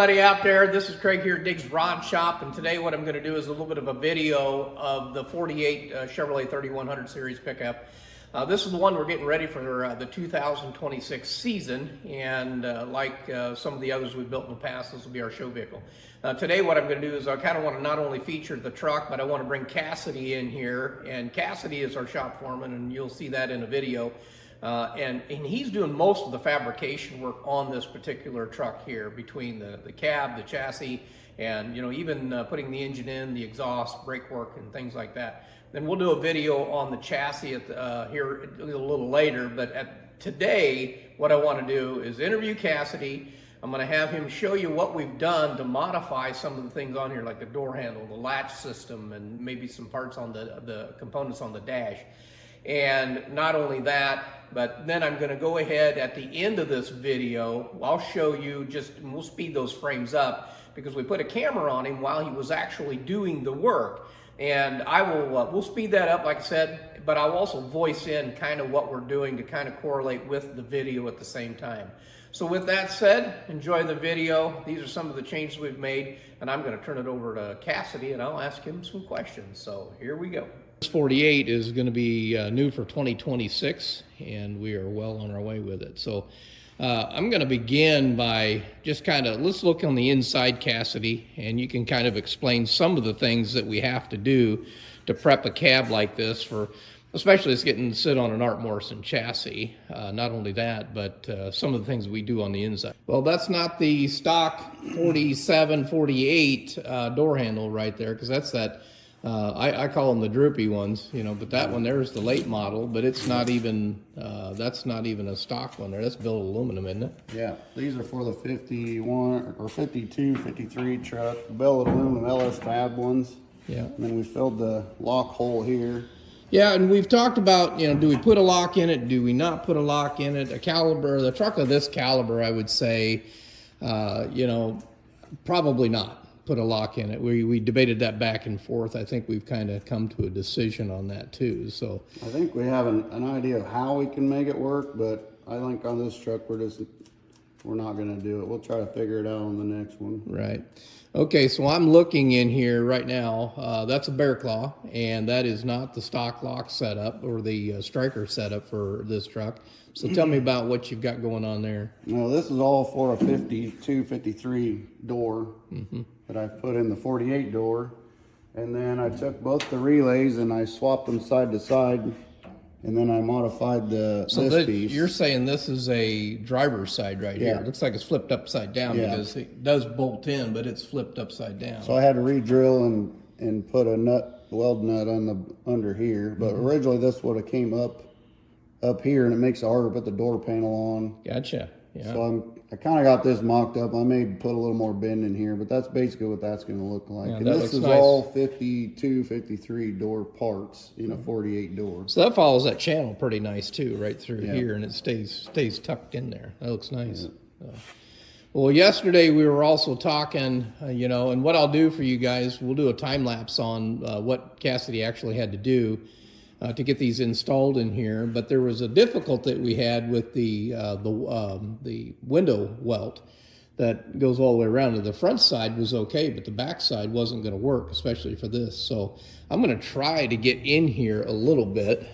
everybody out there. This is Craig here at Diggs Rod Shop, and today what I'm going to do is a little bit of a video of the 48 Chevrolet 3100 series pickup. This is the one we're getting ready for the 2026 season, and like some of the others we've built in the past, this will be our show vehicle. Today what I'm going to do is I kind of want to not only feature the truck, but I want to bring Cassidy in here, and Cassidy is our shop foreman, and you'll see that in a video. And he's doing most of the fabrication work on this particular truck here, between the cab, the chassis, and even putting the engine in, the exhaust, brake work, and things like that. Then we'll do a video on the chassis here a little later. But today, what I want to do is interview Cassidy. I'm going to have him show you what we've done to modify some of the things on here, like the door handle, the latch system, and maybe some parts on the components on the dash. And not only that, but then I'm going to go ahead at the end of this video, I'll show you we'll speed those frames up, because we put a camera on him while he was actually doing the work. And we'll speed that up, like I said, but I'll also voice in kind of what we're doing to kind of correlate with the video at the same time. So with that said, enjoy the video. These are some of the changes we've made, and I'm going to turn it over to Cassidy and I'll ask him some questions. So here we go. This 48 is going to be new for 2026, and we are well on our way with it. So I'm going to begin by just let's look on the inside, Cassidy, and you can kind of explain some of the things that we have to do to prep a cab like this, especially it's getting to sit on an Art Morrison chassis. Not only that, but some of the things we do on the inside. Well, that's not the stock 47, 48 door handle right there, because that's that. I call them the droopy ones, but that one there is the late model, but it's not even, that's not even a stock one there. That's billet aluminum, isn't it? Yeah, these are for the 51 or 52, 53 truck, billet aluminum LS Fab ones. Yeah. And then we filled the lock hole here. Yeah, and we've talked about, do we put a lock in it? Do we not put a lock in it? The truck of this caliber, I would say, probably not put a lock in it. We debated that back and forth. I think we've kind of come to a decision on that too. So I think we have an idea of how we can make it work, but I think on this truck we're not going to do it. We'll try to figure it out on the next one. Right. Okay, so I'm looking in here right now. That's a bear claw, and that is not the stock lock setup or the striker setup for this truck. So tell me about what you've got going on there. No, this is all for a 52, 53 door that I put in the 48 door. And then I took both the relays and I swapped them side to side. And then I modified this piece. You're saying this is a driver's side right here. It looks like it's flipped upside down, because it does bolt in, but it's flipped upside down. So I had to re-drill and put a weld nut on under here. But originally this would have came up here, and it makes it harder to put the door panel on. Gotcha. Yeah. So I kind of got this mocked up. I may put a little more bend in here, but that's basically what that's going to look like. Yeah, and this is nice. All 52, 53 door parts in a 48 door. So that follows that channel pretty nice too, right through here, and it stays tucked in there. That looks nice. Yeah. Well, yesterday we were also talking, and what I'll do for you guys, we'll do a time lapse on what Cassidy actually had to do to get these installed in here. But there was a difficulty that we had with the window welt that goes all the way around. The front side was okay, but the back side wasn't going to work, especially for this. So I'm going to try to get in here a little bit,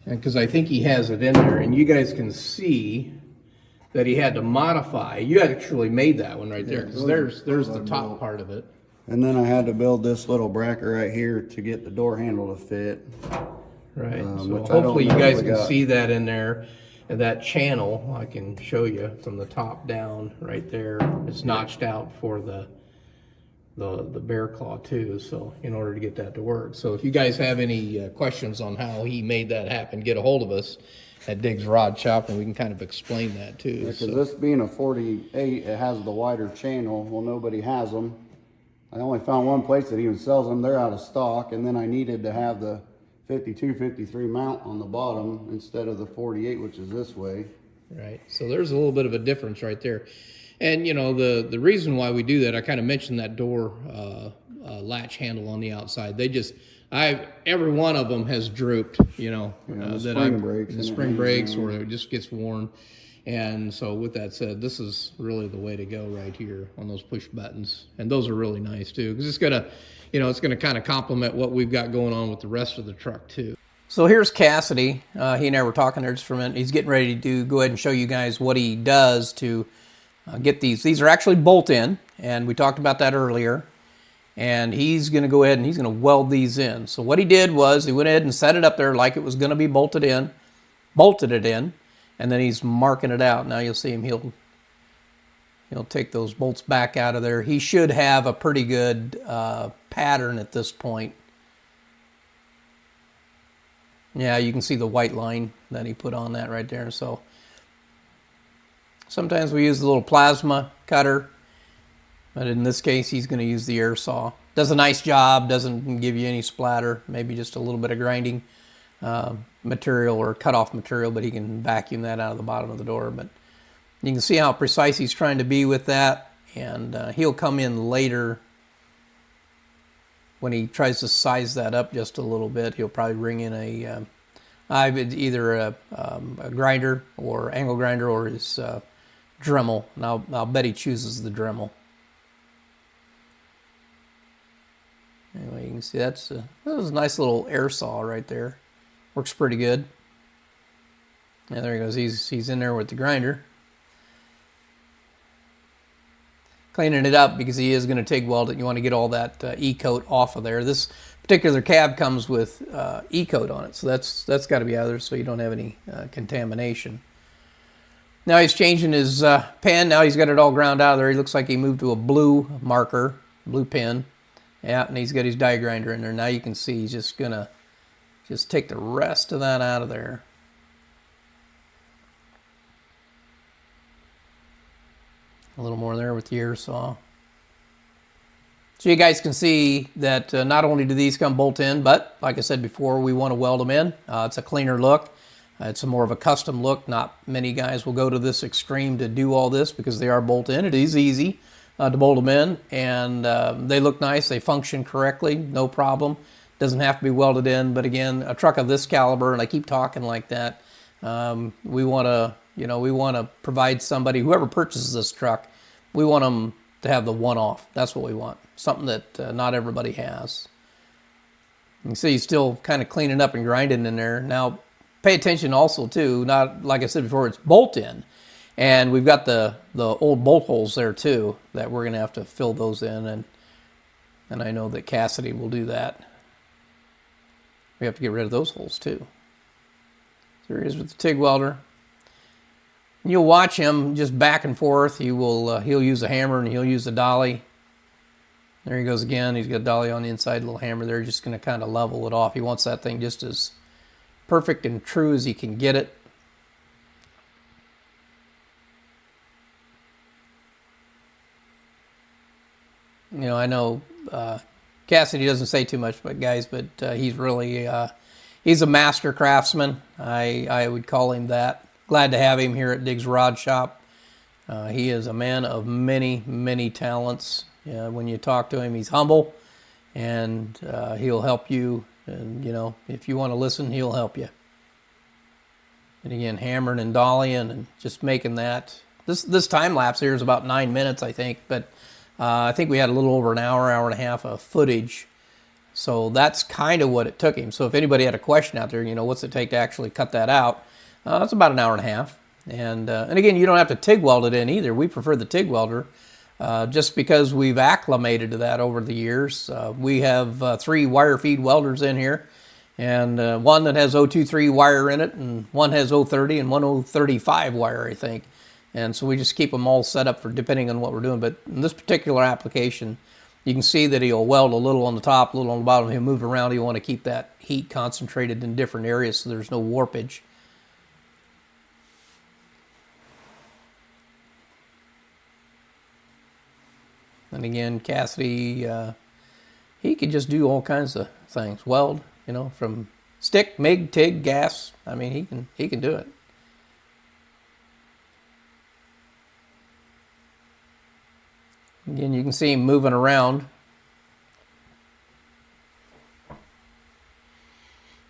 because I think he has it in there, and you guys can see that he had to modify. You actually made that one right there, because there's the top part of it. And then I had to build this little bracket right here to get the door handle to fit. Right. So hopefully you guys can see that in there. And that channel, I can show you from the top down right there. It's notched out for the bear claw too, so in order to get that to work. So if you guys have any questions on how he made that happen, get a hold of us at Diggs Rod Shop, and we can kind of explain that too. Because this being a 48, it has the wider channel. Well, nobody has them. I only found one place that even sells them. They're out of stock. And then I needed to have the 52, 53 mount on the bottom instead of the 48, which is this way. Right. So there's a little bit of a difference right there. And the reason why we do that, I kind of mentioned that door latch handle on the outside. Every one of them has drooped, the spring brakes, or it just gets worn. And so with that said, this is really the way to go right here on those push buttons. And those are really nice too, because it's gonna, you know, it's gonna kind of complement what we've got going on with the rest of the truck too. So here's Cassidy. He and I were talking there just for a minute. He's getting ready to go ahead and show you guys what he does to get these. These are actually bolt-in, and we talked about that earlier. And he's going to go ahead and he's going to weld these in. So what he did was he went ahead and set it up there like it was going to be bolted it in, and then he's marking it out. Now you'll see him, he'll take those bolts back out of there. He should have a pretty good pattern at this point. Yeah, you can see the white line that he put on that right there. So sometimes we use the little plasma cutter, but in this case, he's going to use the air saw. Does a nice job, doesn't give you any splatter, maybe just a little bit of grinding material or cut-off material, but he can vacuum that out of the bottom of the door. But you can see how precise he's trying to be with that, and he'll come in later when he tries to size that up just a little bit. He'll probably bring in either a grinder or angle grinder or his Dremel, and I'll bet he chooses the Dremel. Anyway, you can see that was a nice little air saw right there. Works pretty good. And there he goes. He's in there with the grinder, cleaning it up because he is going to TIG weld it. You want to get all that E-coat off of there. This particular cab comes with E-coat on it, so that's got to be out of there so you don't have any contamination. Now he's changing his pen. Now he's got it all ground out of there. He looks like he moved to a blue marker, blue pen. Yeah, and he's got his die grinder in there. Now you can see he's just gonna take the rest of that out of there. A little more there with the air saw. So you guys can see that not only do these come bolt in, but like I said before, we want to weld them in. It's a cleaner look. It's a more of a custom look. Not many guys will go to this extreme to do all this because they are bolt in. It is easy to bolt them in, and they look nice. They function correctly, no problem. Doesn't have to be welded in, but again, a truck of this caliber, and I keep talking like that, we want to provide somebody, whoever purchases this truck, we want them to have the one-off. That's what we want, something that not everybody has. You can see he's still kind of cleaning up and grinding in there. Now, pay attention also too, not like I said before, it's bolt-in. And we've got the old bolt holes there too that we're going to have to fill those in, and I know that Cassidy will do that. We have to get rid of those holes too. So there he is with the TIG welder. And you'll watch him just back and forth. He'll use a hammer and he'll use a dolly. There he goes again. He's got a dolly on the inside, a little hammer there, just going to kind of level it off. He wants that thing just as perfect and true as he can get it. You know, I know Cassidy doesn't say too much, but he's really, he's a master craftsman. I would call him that. Glad to have him here at Diggs Rod Shop. He is a man of many, many talents. When you talk to him, he's humble, and he'll help you. And, you know, if you want to listen, he'll help you. And again, hammering and dollying and just making that. This time lapse here is about 9 minutes, I think, but I think we had a little over an hour and a half of footage. So that's kind of what it took him. So if anybody had a question out there, you know, what's it take to actually cut that out? It's about an hour and a half. And again, you don't have to TIG weld it in either. We prefer the TIG welder just because we've acclimated to that over the years. We have 3 wire feed welders in here, and one that has 023 wire in it, and one has 030 and one 035 wire, I think. And so we just keep them all set up for depending on what we're doing. But in this particular application, you can see that he'll weld a little on the top, a little on the bottom. He'll move around. He'll want to keep that heat concentrated in different areas so there's no warpage. And again, Cassidy, he could just do all kinds of things. Weld, you know, from stick, MIG, TIG, gas. I mean, he can do it. Again, you can see him moving around.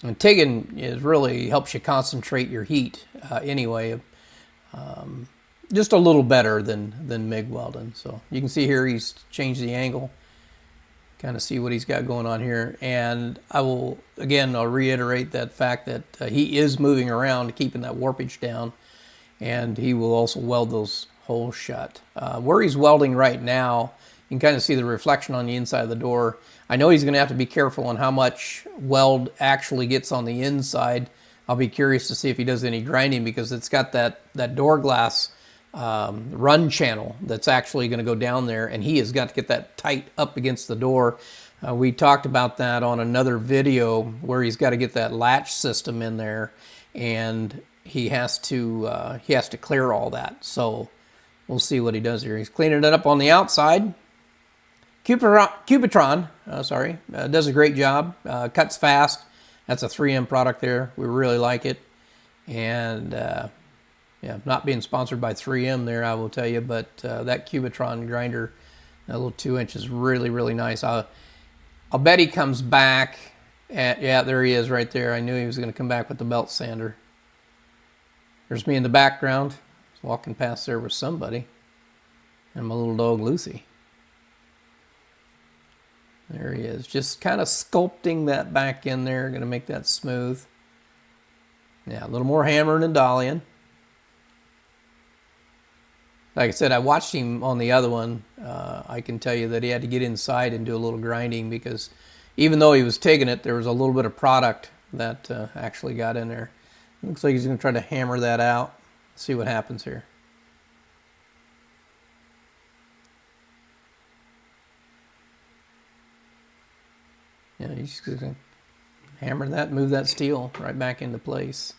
And TIGging really helps you concentrate your heat anyway. just a little better than MIG welding. So you can see here he's changed the angle, kind of see what he's got going on here. And I'll reiterate that fact that he is moving around, keeping that warpage down, and he will also weld those holes shut. Where he's welding right now, you can kind of see the reflection on the inside of the door. I know he's going to have to be careful on how much weld actually gets on the inside. I'll be curious to see if he does any grinding, because it's got that door glass run channel that's actually going to go down there, and he has got to get that tight up against the door. We talked about that on another video where he's got to get that latch system in there, and he has to clear all that. So we'll see what he does here. He's cleaning it up on the outside. Cubitron does a great job. Cuts fast. That's a 3M product there. We really like it. And yeah, not being sponsored by 3M there, I will tell you, but that Cubitron grinder, that little 2-inch is really, really nice. I'll bet he comes back at, yeah, there he is right there. I knew he was going to come back with the belt sander. There's me in the background, walking past there with somebody, and my little dog Lucy. There he is, just kind of sculpting that back in there, going to make that smooth. Yeah, a little more hammering and dollying. Like I said, I watched him on the other one. I can tell you that he had to get inside and do a little grinding, because even though he was taking it, there was a little bit of product that actually got in there. Looks like he's going to try to hammer that out. See what happens here. Yeah, he's just going to hammer that, move that steel right back into place.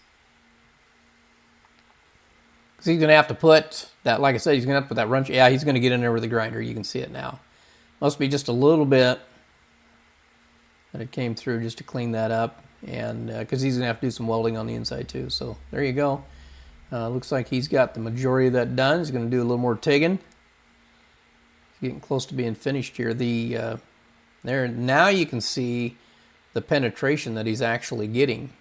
Because he's going to have to put that, like I said, he's going to have to put that wrench. Yeah, he's going to get in there with the grinder. You can see it now. Must be just a little bit that it came through just to clean that up. And because he's going to have to do some welding on the inside too. So there you go. Looks like he's got the majority of that done. He's going to do a little more TIGging. He's getting close to being finished here. There now you can see the penetration that he's actually getting.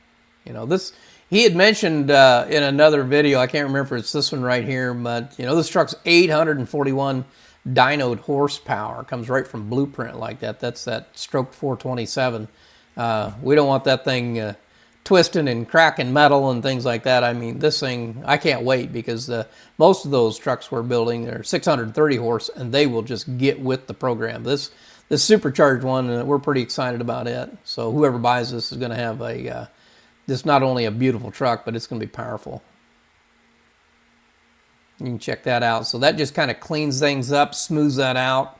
You know, this, he had mentioned in another video, I can't remember if it's this one right here, but you know, this truck's 841 dynoed horsepower. Comes right from Blueprint like that. That's that stroked 427. We don't want that thing twisting and cracking metal and things like that. I mean, this thing, I can't wait, because most of those trucks we're building are 630 horse, and they will just get with the program. This supercharged one, we're pretty excited about it. So whoever buys this is going to have a this not only a beautiful truck, but it's going to be powerful. You can check that out. So that just kind of cleans things up, smooths that out.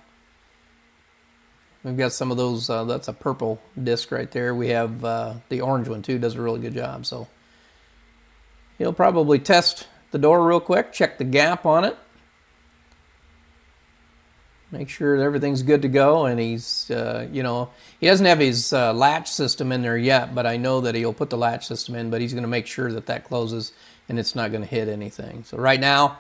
We've got some of those, that's a purple disc right there. We have the orange one too, does a really good job. So he'll probably test the door real quick, check the gap on it. Make sure everything's good to go, and he's, you know, he doesn't have his latch system in there yet, but I know that he'll put the latch system in, but he's going to make sure that that closes and it's not going to hit anything. So right now,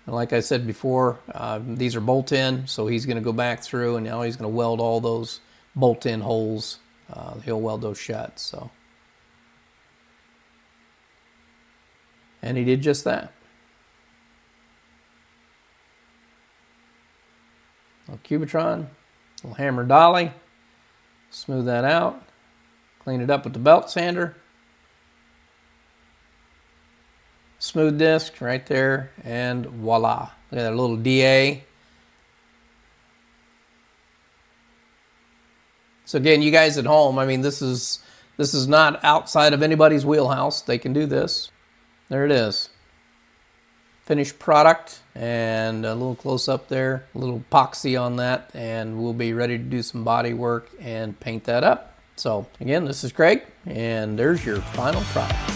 like I said before, these are bolt-in, so he's going to go back through, and now he's going to weld all those bolt-in holes. He'll weld those shut. So, and he did just that. Little Cubitron, little hammer dolly, smooth that out, clean it up with the belt sander. Smooth disc right there, and voila. Look at that little DA. So again, you guys at home, I mean, this is not outside of anybody's wheelhouse. They can do this. There it is. Finished product, and a little close up there, a little epoxy on that, and we'll be ready to do some body work and paint that up. So again, this is Craig, and there's your final product.